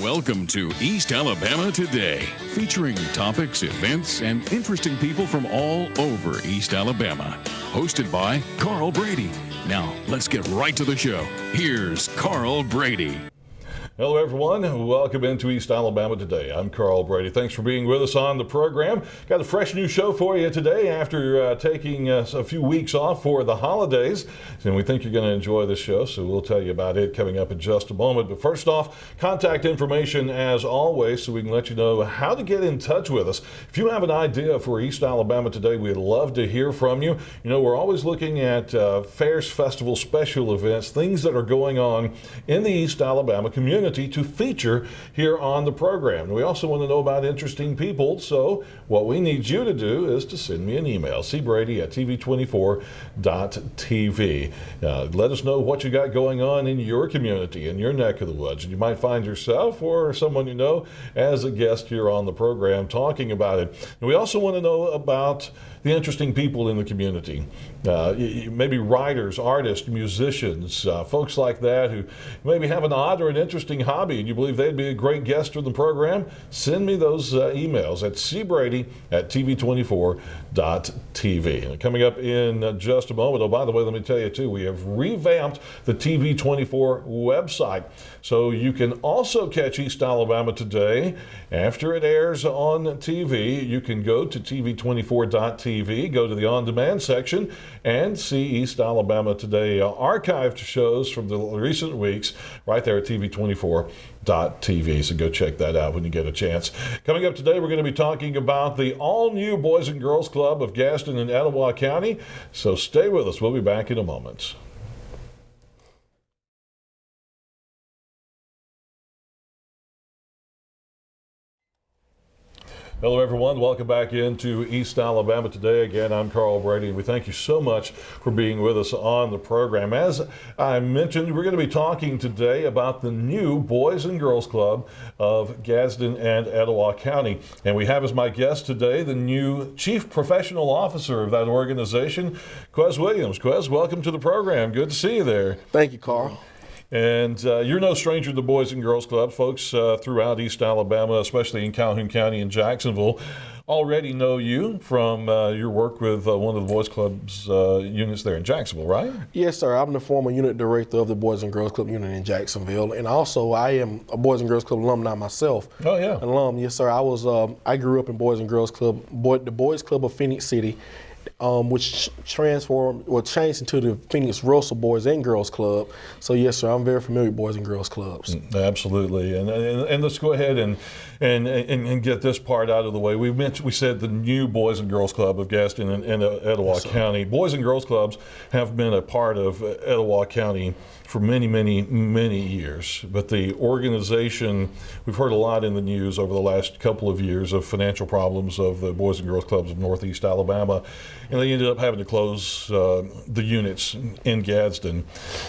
Welcome to East Alabama Today, featuring topics, events, and interesting people from all over East Alabama. Hosted by Carl Brady. Now, let's get right to the show. Here's Carl Brady. Hello, everyone. Welcome into East Alabama Today. I'm Carl Brady. Thanks for being with us on the program. Got a fresh new show for you today after taking a few weeks off for the holidays. And we think you're going to enjoy this show, so we'll tell you about it coming up in just a moment. But first off, contact information as always so we can let you know how to get in touch with us. If you have an idea for East Alabama Today, we'd love to hear from you. You know, we're always looking at fairs, festivals, special events, things that are going on in the East Alabama community to feature here on the program. We also want to know about interesting people, so what we need you to do is to send me an email, cbrady@tv24.tv. Let us know what you got going on in your community, in your neck of the woods. And you might find yourself or someone you know as a guest here on the program talking about it. And we also want to know about the interesting people in the community, maybe writers, artists, musicians, folks like that who maybe have an odd or an interesting hobby and you believe they'd be a great guest for the program. Send me those emails at cbrady@tv24.tv. And coming up in just a moment, oh, by the way, let me tell you too, we have revamped the TV24 website. So you can also catch East Alabama Today after it airs on TV. You can go to TV24.tv, go to the on-demand section, and see East Alabama Today archived shows from the recent weeks right there at TV24.tv. So go check that out when you get a chance. Coming up today, we're going to be talking about the all-new Boys and Girls Club of Gadsden and Etowah County. So stay with us. We'll be back in a moment. Hello, everyone. Welcome back into East Alabama Today. Again, I'm Carl Brady, and we thank you so much for being with us on the program. As I mentioned, we're going to be talking today about the new Boys and Girls Club of Gadsden and Etowah County. And we have as my guest today the new Chief Professional Officer of that organization, Quez Williams. Quez, welcome to the program. Good to see you there. Thank you, Carl. And you're no stranger to the Boys and Girls Club. Folks throughout East Alabama, especially in Calhoun County and Jacksonville, already know you from your work with one of the Boys Club's units there in Jacksonville, right? Yes, sir. I'm the former unit director of the Boys and Girls Club unit in Jacksonville. And also, I am a Boys and Girls Club alumni myself. Oh, yeah. An alum, yes, sir. I grew up in Boys and Girls Club, the Boys Club of Phoenix City, which changed into the Phoenix Russell Boys and Girls Club. So yes, sir, I'm very familiar with Boys and Girls Clubs. Absolutely, and let's go ahead and get this part out of the way. We said the new Boys and Girls Club of Gadsden and Etowah County. Boys and Girls Clubs have been a part of Etowah County for many, many, many years. But the organization, we've heard a lot in the news over the last couple of years of financial problems of the Boys and Girls Clubs of Northeast Alabama, and they ended up having to close the units in Gadsden.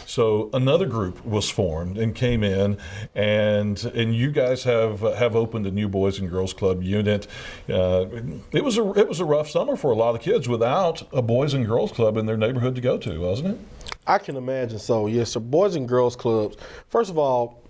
So another group was formed and came in, and you guys have opened a new Boys and Girls Club unit. It was a rough summer for a lot of kids without a Boys and Girls Club in their neighborhood to go to, wasn't it? I can imagine so, yes, sir. Boys and Girls Clubs, first of all,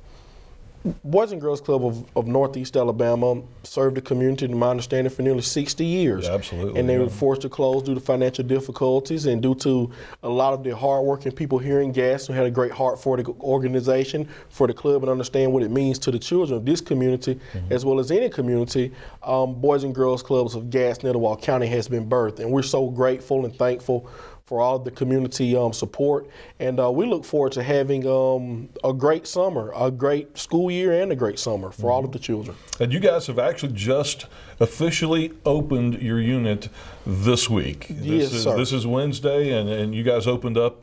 Boys and Girls Club of Northeast Alabama served the community, to my understanding, for nearly 60 years. Yeah, absolutely. And they were forced to close due to financial difficulties and due to a lot of the hardworking people here in Gadsden who had a great heart for the organization, for the club, and understand what it means to the children of this community, as well as any community. Boys and Girls Clubs of Gadsden and Etowah County has been birthed, and we're so grateful and thankful for all of the community support. And we look forward to having a great summer, a great school year and a great summer for all of the children. And you guys have actually just officially opened your unit this week. Yes, sir. This is Wednesday, and you guys opened up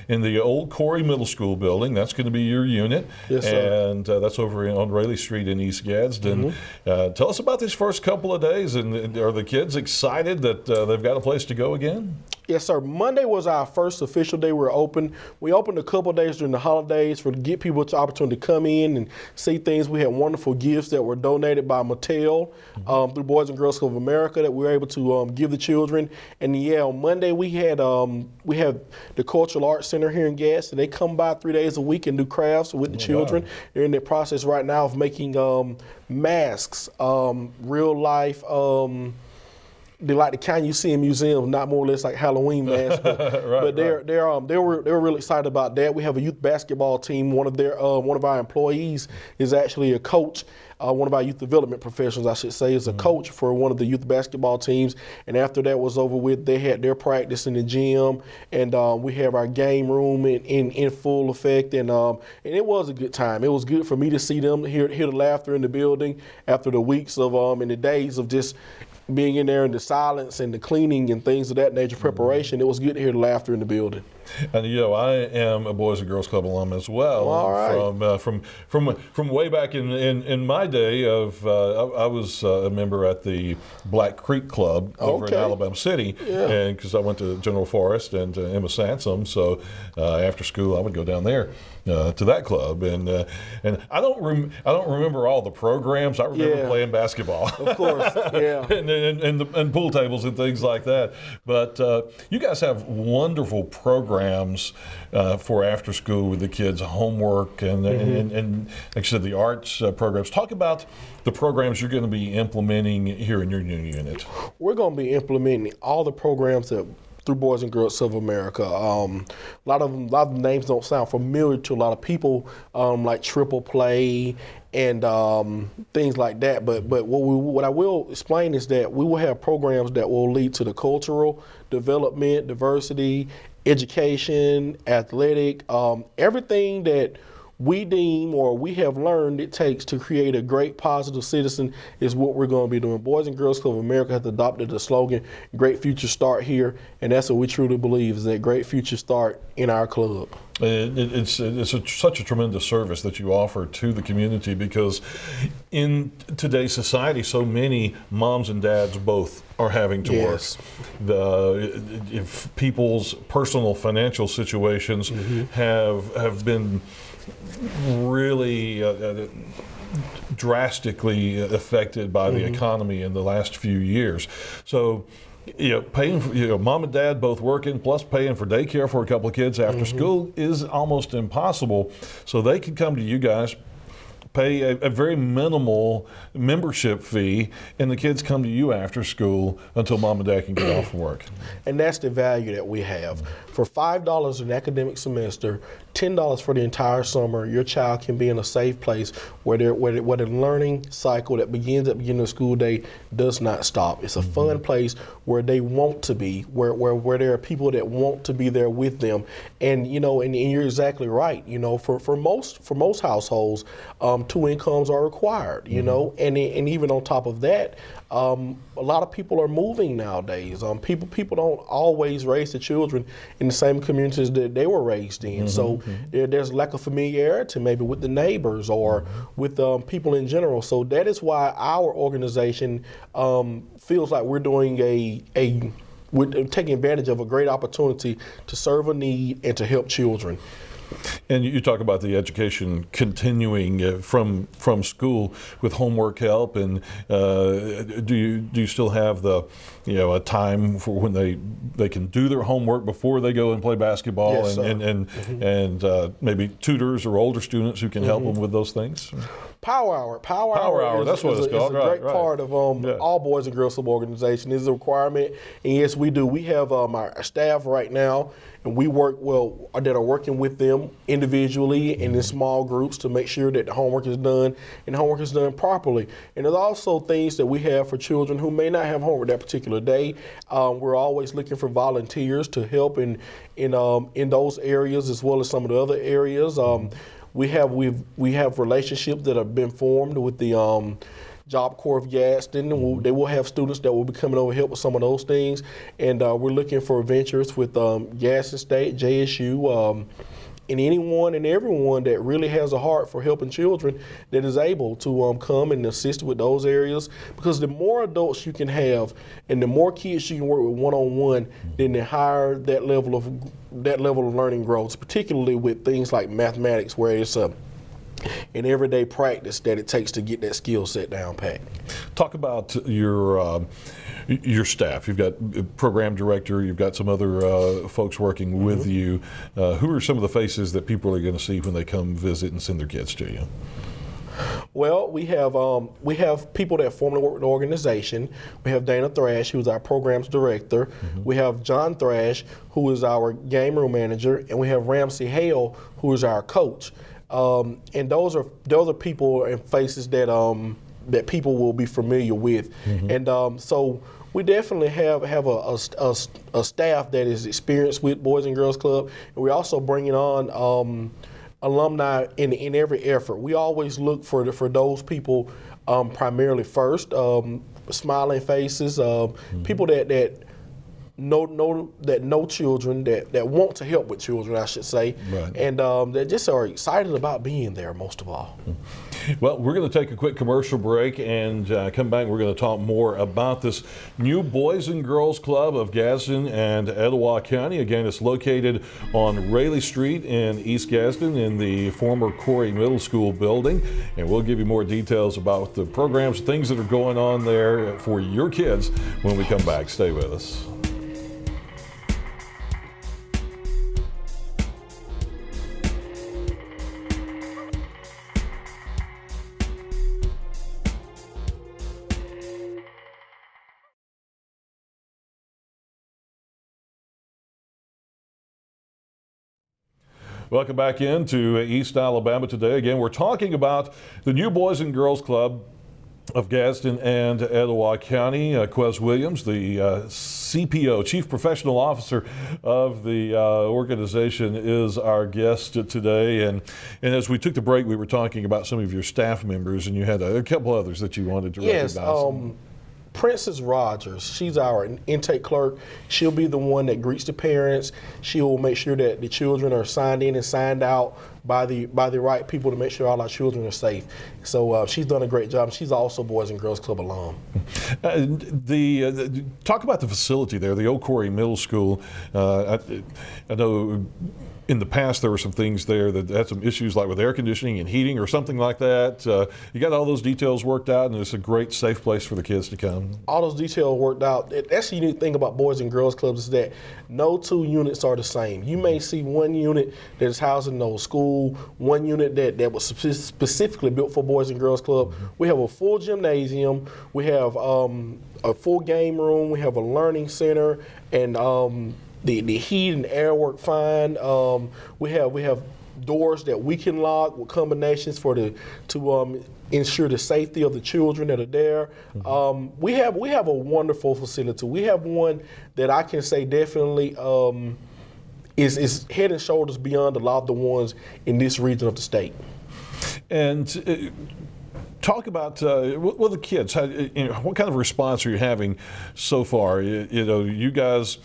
in the old Corey Middle School building. That's going to be your unit. Yes, sir. And that's over on Raleigh Street in East Gadsden. Tell us about these first couple of days, and are the kids excited that they've got a place to go again? Yes, sir. Monday was our first official day we were open. We opened a couple of days during the holidays to get people the opportunity to come in and see things. We had wonderful gifts that were donated by Mattel through Boys and Girls Club of America that we were able to give the children. And yeah, on Monday we have the Cultural Arts Center here in Gadsden. They come by 3 days a week and do crafts with the children. Wow. They're in the process right now of making masks, real life. They like the kind you see in museums, not more or less like Halloween masks. But they were really excited about that. We have a youth basketball team. One of our employees is actually a coach. One of our youth development professionals, I should say, is a coach for one of the youth basketball teams. And after that was over with, they had their practice in the gym, and we have our game room in full effect. And it was a good time. It was good for me to see them, hear the laughter in the building after the weeks of and the days of just being in there in the silence and the cleaning and things of that nature, preparation. It was good to hear the laughter in the building. And I am a Boys and Girls Club alum as well. All right. From way back in my day of I was a member at the Black Creek Club over in Alabama City, and because I went to General Forest and Emma Sansom, so after school I would go down there to that club, and I don't remember all the programs. I remember playing basketball, of course, and pool tables and things like that. But you guys have wonderful programs for after school with the kids, homework and like I said, the arts programs. Talk about the programs you're going to be implementing here in your new unit. We're going to be implementing all the programs that through Boys and Girls of America. A lot of the names don't sound familiar to a lot of people, like Triple Play and things like that. But what I will explain is that we will have programs that will lead to the cultural development, diversity, education, athletic, everything that we deem or we have learned it takes to create a great positive citizen is what we're going to be doing. Boys and Girls Club of America has adopted the slogan, "Great Future Start Here," and that's what we truly believe, is that great future start in our club. It's such a tremendous service that you offer to the community, because in today's society, so many moms and dads both are having to work. If people's personal financial situations have been really drastically affected by the economy in the last few years. So, paying for, mom and dad both working, plus paying for daycare for a couple of kids after school is almost impossible. So they can come to you guys, pay a very minimal membership fee, and the kids come to you after school until mom and dad can get off work. And that's the value that we have. For $5 an academic semester, $10 for the entire summer, your child can be in a safe place where the learning cycle that begins at the beginning of the school day does not stop. It's a fun place where they want to be, where there are people that want to be there with them. And and you're exactly right. For most households, 2 incomes are required. And even on top of that, a lot of people are moving nowadays. People don't always raise the children in the same communities that they were raised in. So there's lack of familiarity maybe with the neighbors or with people in general. So that is why our organization feels like we're doing we're taking advantage of a great opportunity to serve a need and to help children. And you talk about the education continuing from school with homework help, and do you still have a time for when they can do their homework before they go and play basketball? Yes, and maybe tutors or older students who can help them with those things? Power Hour. That's what it's called. It's a great part of all Boys and Girls Club organization. It's a requirement, and yes, we do. We have our staff right now, and we work that are working with them individually and in small groups to make sure that the homework is done and homework is done properly. And there's also things that we have for children who may not have homework that particular day. We're always looking for volunteers to help in those areas as well as some of the other areas. We have relationships that have been formed with the Job Corps of Gadsden. They will have students that will be coming over to help with some of those things. And we're looking for ventures with Gadsden State, JSU, and anyone and everyone that really has a heart for helping children that is able to come and assist with those areas, because the more adults you can have and the more kids you can work with one-on-one, then the higher that level of learning grows, particularly with things like mathematics, where it's an everyday practice that it takes to get that skill set down pat. Talk about your staff. You've got a program director, you've got some other folks working with you. Who are some of the faces that people are going to see when they come visit and send their kids to you? Well, we have people that formerly work with the organization. We have Dana Thrash, who's our programs director. We have John Thrash, who is our game room manager, and we have Ramsey Hale, who is our coach. And those are people and faces that people will be familiar with. And so we definitely have a staff that is experienced with Boys and Girls Club, and we're also bringing on alumni in every effort. We always look for those people primarily first, smiling faces, people that know children, that want to help with children, I should say, right. And that just are excited about being there most of all. Well, we're going to take a quick commercial break and come back. We're going to talk more about this new Boys and Girls Club of Gadsden and Etowah County. Again, it's located on Rayleigh Street in East Gadsden in the former Corey Middle School building. And we'll give you more details about the programs, things that are going on there for your kids when we come back. Stay with us. Welcome back into East Alabama today. Again, we're talking about the new Boys and Girls Club of Gadsden and Etowah County. Quez Williams, the CPO, Chief Professional Officer of the organization, is our guest today. And as we took the break, we were talking about some of your staff members, and you had a couple others that you wanted to recognize. Yes, Princess Rogers, she's our intake clerk. She'll be the one that greets the parents. She'll make sure that the children are signed in and signed out by the right people to make sure all our children are safe. So she's done a great job. She's also Boys and Girls Club alum. Talk about the facility there, the old Corey Middle School. I know in the past there were some things there that had some issues like with air conditioning and heating or something like that. You got all those details worked out, and it's a great safe place for the kids to come. All those details worked out. That's the unique thing about Boys and Girls Clubs, is that no two units are the same. You may see one unit that is housed in the school, one unit that was specifically built for Boys and Girls Club. We have a full gymnasium. We have a full game room. We have a learning center, and the heat and air work fine. We have doors that we can lock with combinations to ensure the safety of the children that are there. We have a wonderful facility. We have one that I can say definitely is head and shoulders beyond a lot of the ones in this region of the state. And talk about the kids. How, what kind of response are you having so far? You guys.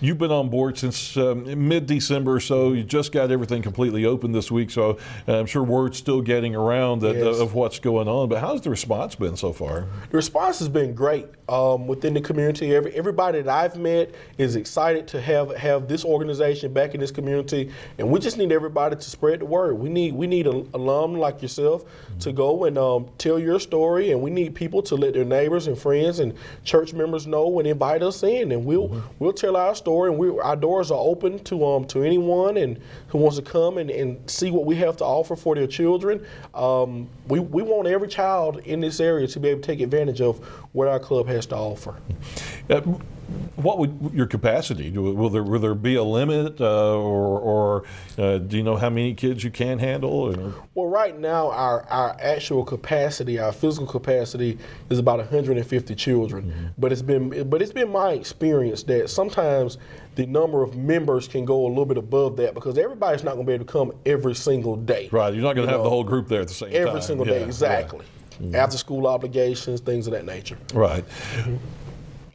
You've been on board since mid-December or so. You just got everything completely open this week, so I'm sure word's still getting around of what's going on. But how's the response been so far? The response has been great within the community. Everybody that I've met is excited to have this organization back in this community, and we just need everybody to spread the word. We need alum like yourself to go and tell your story, and we need people to let their neighbors and friends and church members know and invite us in, and we'll tell our story. And our doors are open to anyone and who wants to come and see what we have to offer for their children. We want every child in this area to be able to take advantage of what our club has to offer. What would your capacity? Will there be a limit, or do you know how many kids you can handle? Well, right now our actual capacity, our physical capacity, is about 150 children. But it's been my experience that sometimes the number of members can go a little bit above that, because everybody's not going to be able to come every single day. Right, you're not going to have the whole group there at the same time. Every single day, exactly. Right. After school obligations, things of that nature. Right.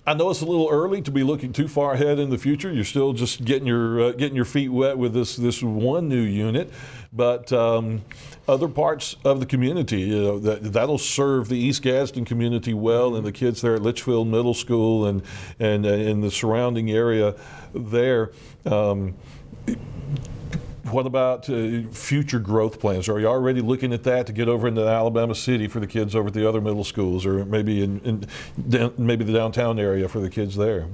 I know it's a little early to be looking too far ahead in the future. You're still just getting your feet wet with this one new unit, but other parts of the community, that'll serve the East Gadsden community well, and the kids there at Litchfield Middle School and in the surrounding area there. What about future growth plans? Are you already looking at that to get over into Alabama City for the kids over at the other middle schools, or maybe maybe the downtown area for the kids there?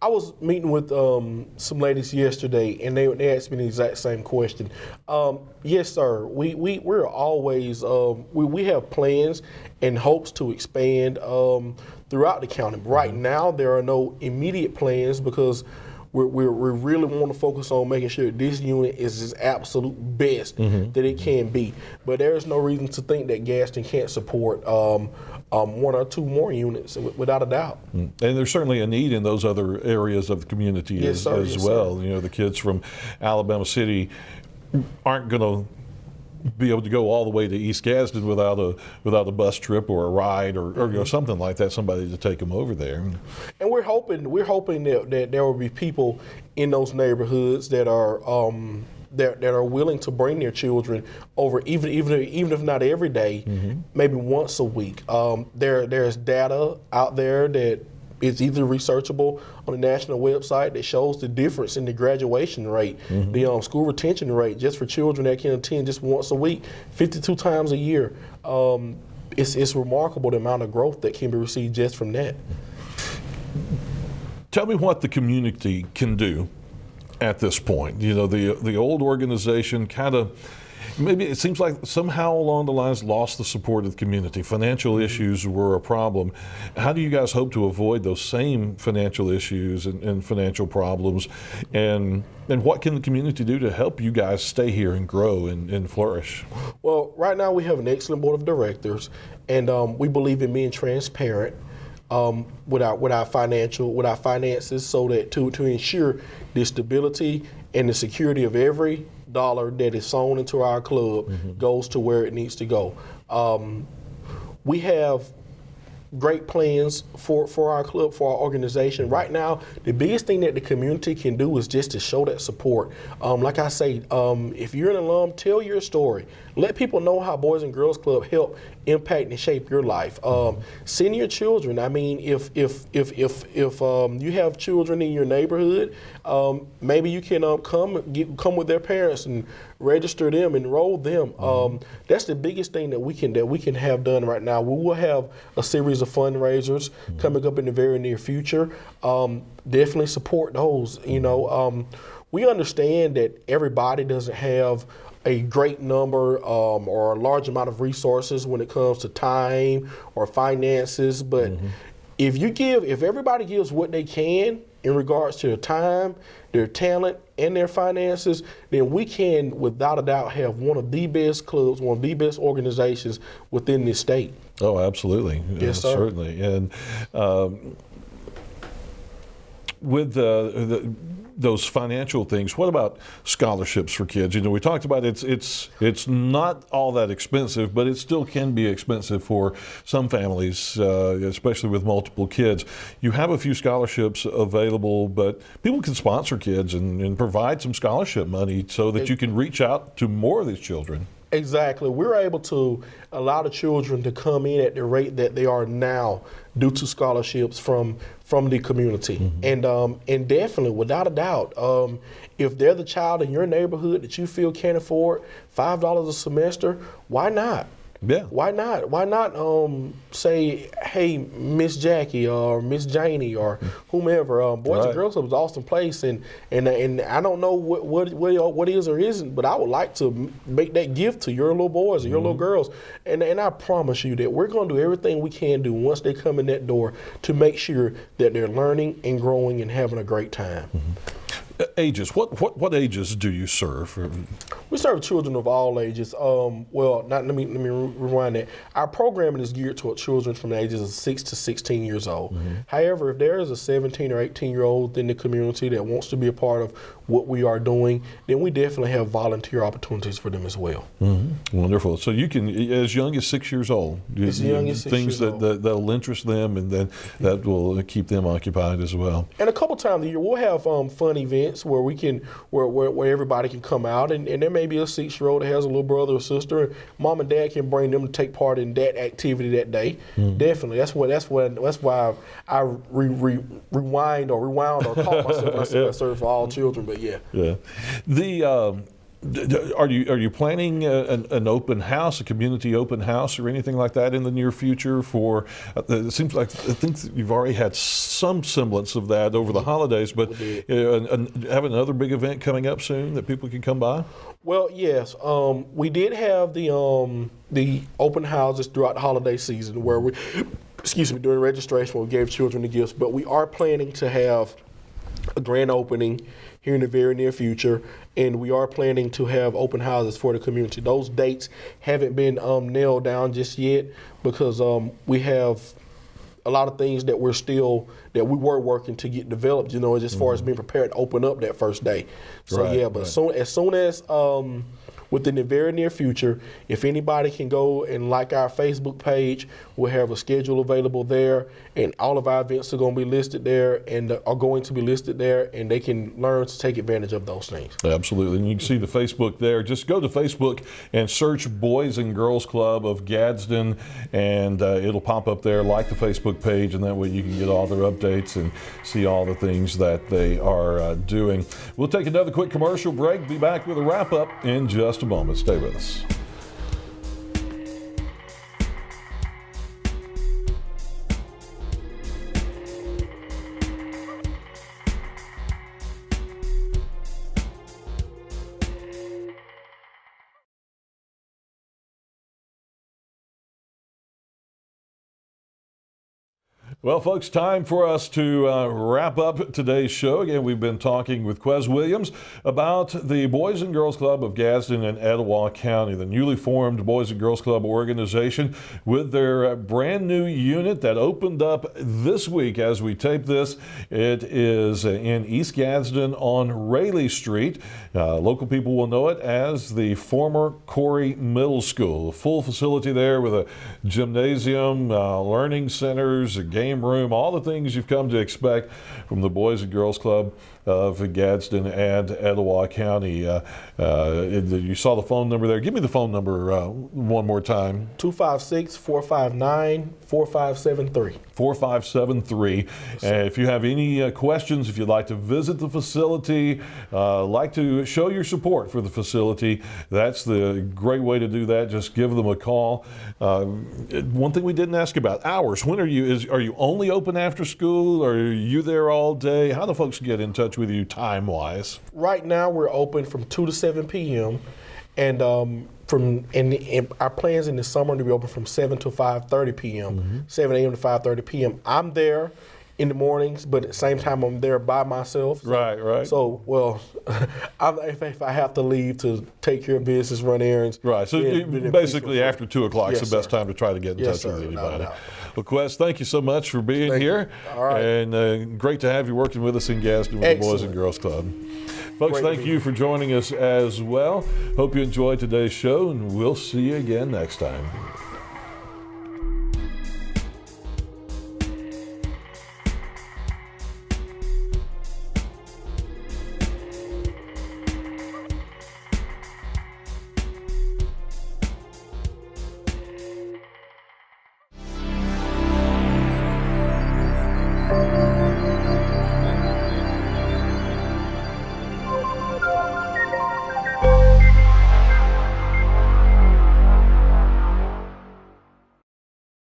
I was meeting with some ladies yesterday, and they asked me the exact same question. Yes, sir. We're always we have plans and hopes to expand throughout the county. Right now, there are no immediate plans because we really want to focus on making sure this unit is its absolute best that it can be. But there's no reason to think that Gadsden can't support one or two more units, without a doubt. And there's certainly a need in those other areas of the community as well. Sir. You know, the kids from Alabama City aren't going to be able to go all the way to East Gadsden without a bus trip or a ride or you know, something like that, somebody to take them over there. And we're hoping that there will be people in those neighborhoods that are that are willing to bring their children over, even if not every day, maybe once a week. There's data out there that is either researchable on the national website that shows the difference in the graduation rate, the school retention rate, just for children that can attend just once a week, 52 times a year. It's remarkable the amount of growth that can be received just from that. Tell me what the community can do at this point. You know, the old organization kind of, maybe it seems like somehow along the lines lost the support of the community. Financial issues were a problem. How do you guys hope to avoid those same financial issues and financial problems? And what can the community do to help you guys stay here and grow and flourish? Well, right now we have an excellent board of directors, and we believe in being transparent with our finances, so that to ensure the stability and the security of every dollar that is sown into our club goes to where it needs to go. We have great plans for our club, for our organization. Right now, the biggest thing that the community can do is just to show that support. Like I say, if you're an alum, tell your story. Let people know how Boys and Girls Club help impact and shape your life. Send your children. I mean, if you have children in your neighborhood, maybe you can come with their parents and register them, enroll them. That's the biggest thing that we can have done right now. We will have a series of fundraisers coming up in the very near future. Definitely support those. You know, we understand that everybody doesn't have a great number or a large amount of resources when it comes to time or finances, but if everybody gives what they can in regards to their time, their talent, and their finances, then we can, without a doubt, have one of the best clubs, one of the best organizations within this state. Oh, absolutely. Yes, sir. Certainly. And with those financial things, what about scholarships for kids? You know, we talked about it's not all that expensive, but it still can be expensive for some families, especially with multiple kids. You have a few scholarships available, but people can sponsor kids and provide some scholarship money so that you can reach out to more of these children. Exactly. We're able to allow the children to come in at the rate that they are now due to scholarships from the community. And definitely, without a doubt, if they're the child in your neighborhood that you feel can't afford $5 a semester, why not? Yeah. Why not? Why not say, hey, Miss Jackie or Miss Janie or whomever, Boys and Girls Club is an awesome place, and I don't know what is or isn't, but I would like to make that gift to your little boys or your little girls, and I promise you that we're going to do everything we can do once they come in that door to make sure that they're learning and growing and having a great time. Ages. What ages do you serve? We serve children of all ages. Let me rewind that. Our programming is geared toward children from the ages of 6 to 16 years old. However, if there is a 17 or 18-year-old in the community that wants to be a part of what we are doing, then we definitely have volunteer opportunities for them as well. Wonderful. So you can, as young as 6 years old, as young as 6 things years old. that'll interest them, and then that will keep them occupied as well. And a couple times a year, we'll have fun events where we can, where everybody can come out, and there may be a 6-year-old that has a little brother or sister, and mom and dad can bring them to take part in that activity that day. Definitely, that's why I rewound or caught myself when I said I serve for all children. But yeah. Are you planning an open house, a community open house, or anything like that in the near future? For it seems like I think you've already had some semblance of that over the holidays, but have another big event coming up soon that people can come by. Well, yes, we did have the open houses throughout the holiday season where we, during registration we gave children the gifts, but we are planning to have a grand opening here in the very near future, and we are planning to have open houses for the community. Those dates haven't been nailed down just yet because we have a lot of things that we were working to get developed, as far as being prepared to open up that first day. So as soon as within the very near future, if anybody can go and like our Facebook page, we'll have a schedule available there, and all of our events are going to be listed there and they can learn to take advantage of those things. Absolutely, and you can see the Facebook there. Just go to Facebook and search Boys and Girls Club of Gadsden, and it'll pop up there. Like the Facebook page, and that way you can get all their updates and see all the things that they are doing. We'll take another quick commercial break. Be back with a wrap-up in just a moment. Stay with us. Well, folks, time for us to wrap up today's show. Again, we've been talking with Quez Williams about the Boys and Girls Club of Gadsden and Etowah County, the newly formed Boys and Girls Club organization with their brand new unit that opened up this week as we tape this. It is in East Gadsden on Rayleigh Street. Local people will know it as the former Corey Middle School. A full facility there with a gymnasium, learning centers, a game room, all the things you've come to expect from the Boys and Girls Club of Gadsden and Etowah County. You saw the phone number there. Give me the phone number one more time. 256-459-4573. 4573. And if you have any questions, if you'd like to visit the facility, like to show your support for the facility, that's the great way to do that. Just give them a call. One thing we didn't ask about, hours. When are you only open after school? Or are you there all day? How do folks get in touch with you time-wise? Right now we're open from 2 to 7 p.m. and our plans in the summer to be open from 7 to 5:30 p.m. 7 a.m. to 5:30 p.m. I'm there in the mornings, but at the same time I'm there by myself. Right. So, if I have to leave to take care of business, run errands. Right. So basically after 2 o'clock is the best time to try to get in touch with anybody. No. Well, Quez, thank you so much for being here. All right. And great to have you working with us in Gadsden with the Boys and Girls Club. Folks, thank you for joining us as well. Hope you enjoyed today's show, and we'll see you again next time.